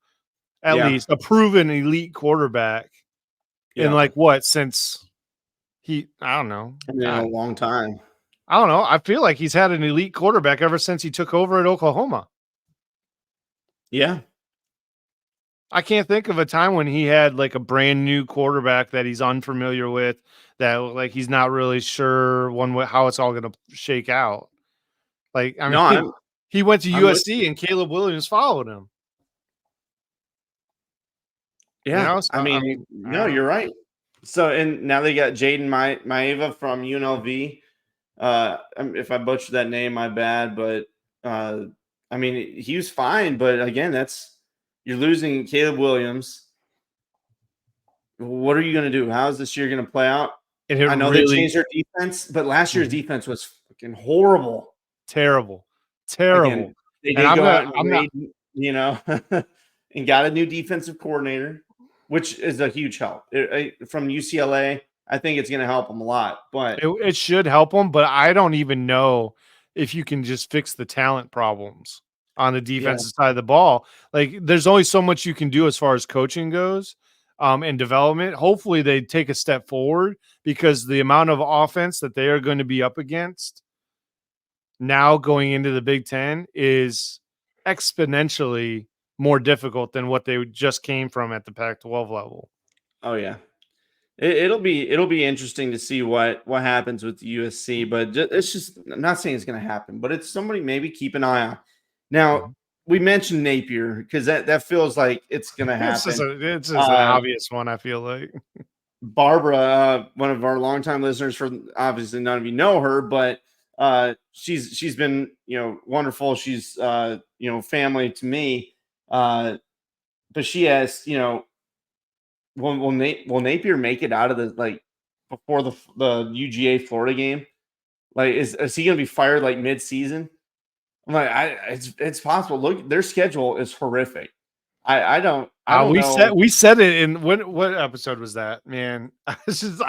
at Yeah, least a proven elite quarterback in yeah. like what, since I don't know. I mean, in a God, long time. I don't know. I feel like he's had an elite quarterback ever since he took over at Oklahoma. Yeah. I can't think of a time when he had like a brand new quarterback that he's unfamiliar with, that like he's not really sure how it's all going to shake out. Like, I No, mean, he went to I'm with USC you. and Caleb Williams followed him. Yeah, So, I I mean, mean, I no, don't know. you're right. So, and now they got Jaden Maeva from UNLV. If I butchered that name, my bad. But I mean, he was fine. But again, you're losing Caleb Williams. What are you going to do? How is this year going to play out? And it I know they really changed their defense, but last year's Mhm. defense was fucking horrible. Terrible, Again, terrible. they And did go out and I'm not. raid, and got a new defensive coordinator, which is a huge help from UCLA. I think it's going to help them a lot. But It should help them, but I don't even know if you can just fix the talent problems on the yeah, defensive side of the ball. Like, there's only so much you can do as far as coaching goes, and development. Hopefully, they take a step forward, because the amount of offense that they are going to be up against now going into the Big Ten is exponentially more difficult than what they just came from at the Pac-12 level. oh yeah, it'll be interesting to see what happens with the USC. But it's just, I'm not saying it's going to happen, but it's somebody maybe keep an eye on. Now, Mhm. we mentioned Napier because that feels like it's going to happen. It's just an Uh, obvious one, I feel like. Barbara, one of our longtime listeners, for obviously none of you know her, but she's been wonderful. She's family to me, but she asked, will Napier make it out of the, like, before the UGA Florida game? Like, is he going to be fired like mid season? I'm like, it's possible. Look, their schedule is horrific. I don't know. We said it in what episode was that, man? I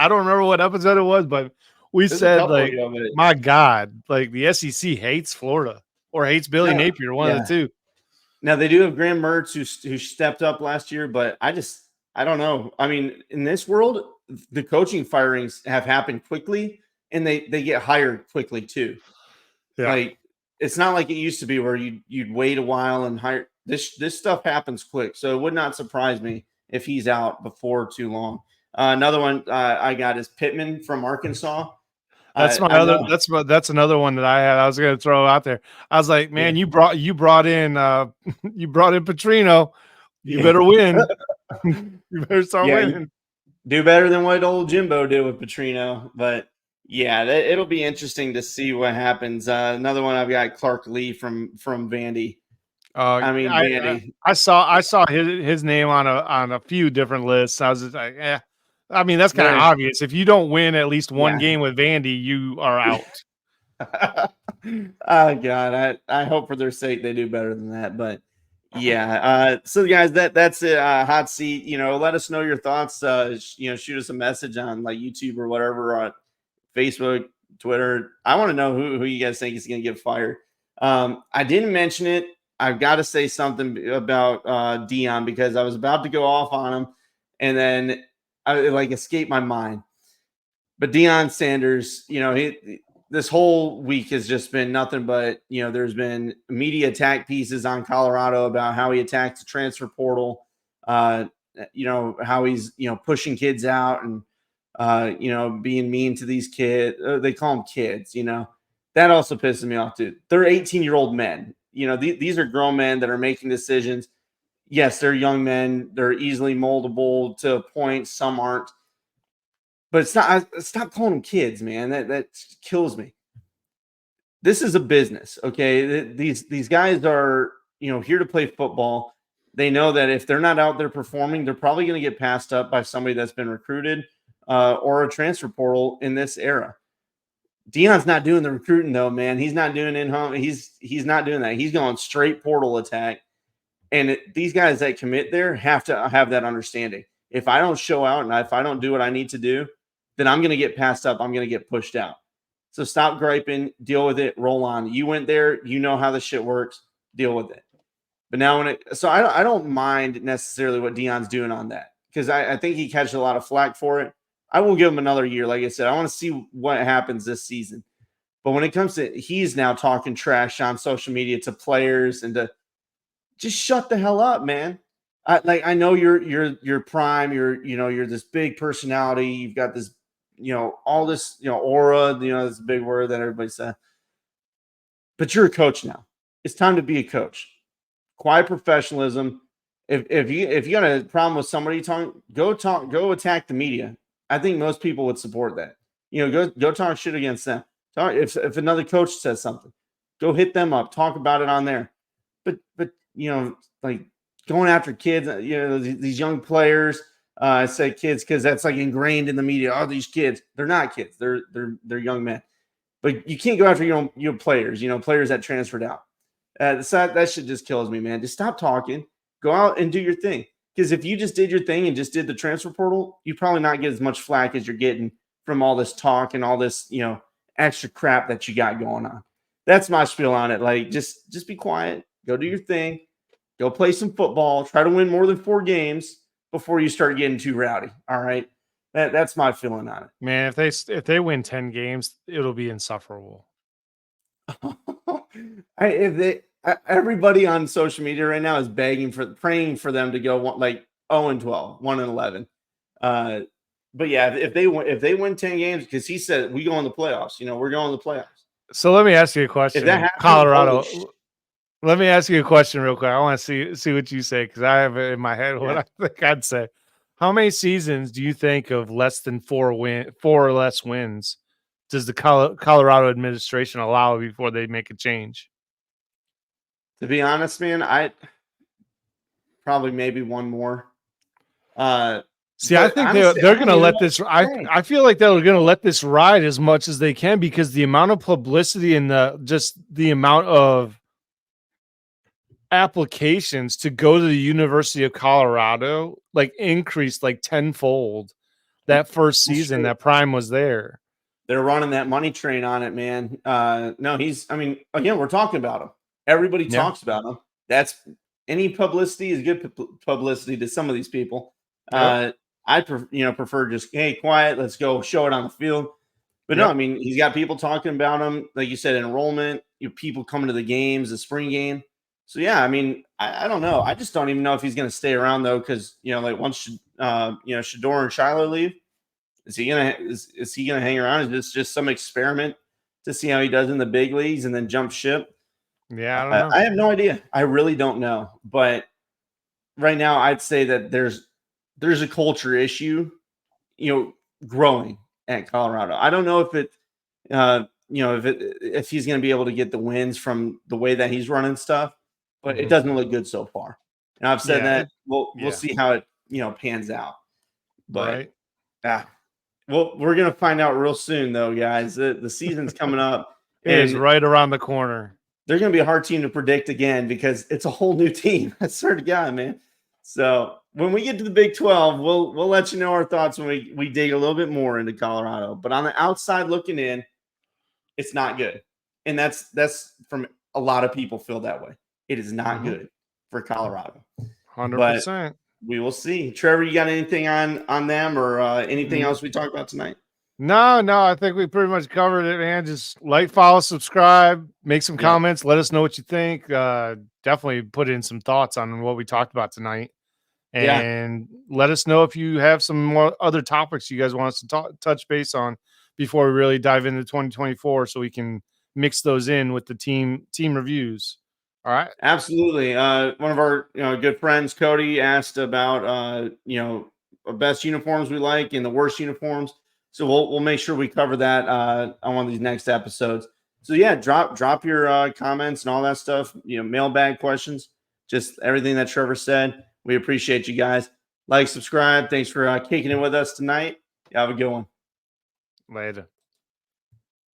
don't remember what episode it was, but we There's a said, couple like, of it. my God, like the SEC hates Florida or hates Billy No, Napier, one of the yeah. two. Now they do have Graham Mertz who stepped up last year, but I don't know. I mean, in this world, the coaching firings have happened quickly, and they get hired quickly too. Yeah. Like, it's not like it used to be where you'd wait a while and hire. This stuff happens quick, so it would not surprise me if he's out before too long. Another one I got is Pittman from Arkansas. I know. That's another one that I had. I was going to throw out there. I was like, Yeah, man, you brought in you brought in Petrino. You yeah, better win. You better start yeah. winning. Do better than what old Jimbo did with Petrino. But yeah, it'll be interesting to see what happens. Another one I've got, Clark Lee from Vandy. I mean, Vandy. I saw his name on a few different lists. I was just like, yeah. I mean, that's kind of There, obvious. If you don't win at least one yeah. game with Vandy, you are out. Oh God, I hope for their sake they do better than that. But yeah, so guys, that's it. Hot seat. Let us know your thoughts. Shoot us a message on like YouTube or whatever, on Facebook, Twitter. I want to know who you guys think is going to get fired. I didn't mention it. I've got to say something about Dion, because I was about to go off on him, and then it escaped my mind. But Deion Sanders, this whole week has just been nothing but, there's been media attack pieces on Colorado about how he attacked the transfer portal, how he's, pushing kids out and, being mean to these kids. They call them kids, that also pisses me off too. They're 18-year-old men. These are grown men that are making decisions. Yes, they're young men. They're easily moldable to a point. Some aren't. But stop calling them kids, man. That kills me. This is a business, okay? These guys are, here to play football. They know that if they're not out there performing, they're probably going to get passed up by somebody that's been recruited or a transfer portal in this era. Deion's not doing the recruiting though, man. He's not doing in-home. He's not doing that. He's going straight portal attack. And these guys that commit there have to have that understanding. If I don't show out and if I don't do what I need to do, then I'm going to get passed up. I'm going to get pushed out. So stop griping, deal with it, roll on. You went there, you know how the shit works, deal with it. But now I don't mind necessarily what Deion's doing on that because I think he catches a lot of flack for it. I will give him another year. Like I said, I want to see what happens this season. But when it comes to he's now talking trash on social media to players and to just shut the hell up, man. I know you're prime. You're this big personality. You've got this, all this, aura. This big word that everybody says. But you're a coach now. It's time to be a coach. Quiet professionalism. If you got a problem with somebody talking, go attack the media. I think most people would support that. Go talk shit against them. If another coach says something, go hit them up. Talk about it on there. But like going after kids, these young players. I say kids because that's like ingrained in the media. Oh, these kids, they're not kids. They're young men. But you can't go after your players. Players that transferred out. That shit just kills me, man. Just stop talking. Go out and do your thing. Because if you just did your thing and just did the transfer portal, you probably not get as much flack as you're getting from all this talk and all this, extra crap that you got going on. That's my spiel on it. Like, just be quiet. Go do your thing. Go play some football. Try to win more than 4 games before you start getting too rowdy. All right. That's my feeling on it. Man, if they win 10 games, it'll be insufferable. Everybody on social media right now is praying for them to go like 0-12, 1-11. But yeah, if they win 10 games, because he said we go in the playoffs, we're going to the playoffs. So let me ask you a question. If that happens, Colorado, let me ask you a question real quick. I want to see what you say because I have it in my head what I think I'd say. How many seasons do you think of less than 4 or less wins does the Colorado administration allow before they make a change? To be honest, man, I probably maybe one more. See, I think they're going to let this. I feel like they're going to let this ride as much as they can because the amount of publicity and the amount of applications to go to the University of Colorado increased tenfold that first season that Prime was there. They're running that money train on it, man. No, again, we're talking about him. Everybody talks about him. That's any publicity is good publicity to some of these people. Yep. I prefer just, hey, quiet. Let's go show it on the field. But no, he's got people talking about him. Like you said, enrollment, people coming to the games, the spring game. So yeah, I don't know. I just don't even know if he's going to stay around though. Cause once, Shador and Shiloh leave, is he going to hang around? Is this just some experiment to see how he does in the big leagues and then jump ship? Yeah. I don't know. I have no idea. I really don't know. But right now I'd say that there's a culture issue, growing at Colorado. I don't know if it, if he's going to be able to get the wins from the way that he's running stuff, but it doesn't look good so far. And I've said that we'll see how it, pans out. But well, we're going to find out real soon though, guys. The season's coming up. It is right around the corner. They're going to be a hard team to predict again because it's a whole new team. I swear to God, man. So when we get to the Big 12, we'll let you know our thoughts when we dig a little bit more into Colorado. But on the outside looking in, it's not good. And that's from a lot of people feel that way. It is not good for Colorado. 100%. We will see. Trevor, you got anything on them or anything else we talked about tonight? No, I think we pretty much covered it, man. Just like, follow, subscribe, make some comments. Let us know what you think. Definitely put in some thoughts on what we talked about tonight. And let us know if you have some more other topics you guys want us to touch base on before we really dive into 2024, so we can mix those in with the team reviews. All right. Absolutely. One of our good friends, Cody, asked about best uniforms we like and the worst uniforms. So we'll make sure we cover that on one of these next episodes. So yeah, drop your comments and all that stuff. Mailbag questions, just everything that Trevor said. We appreciate you guys. Like, subscribe. Thanks for kicking it with us tonight. Have a good one. Later.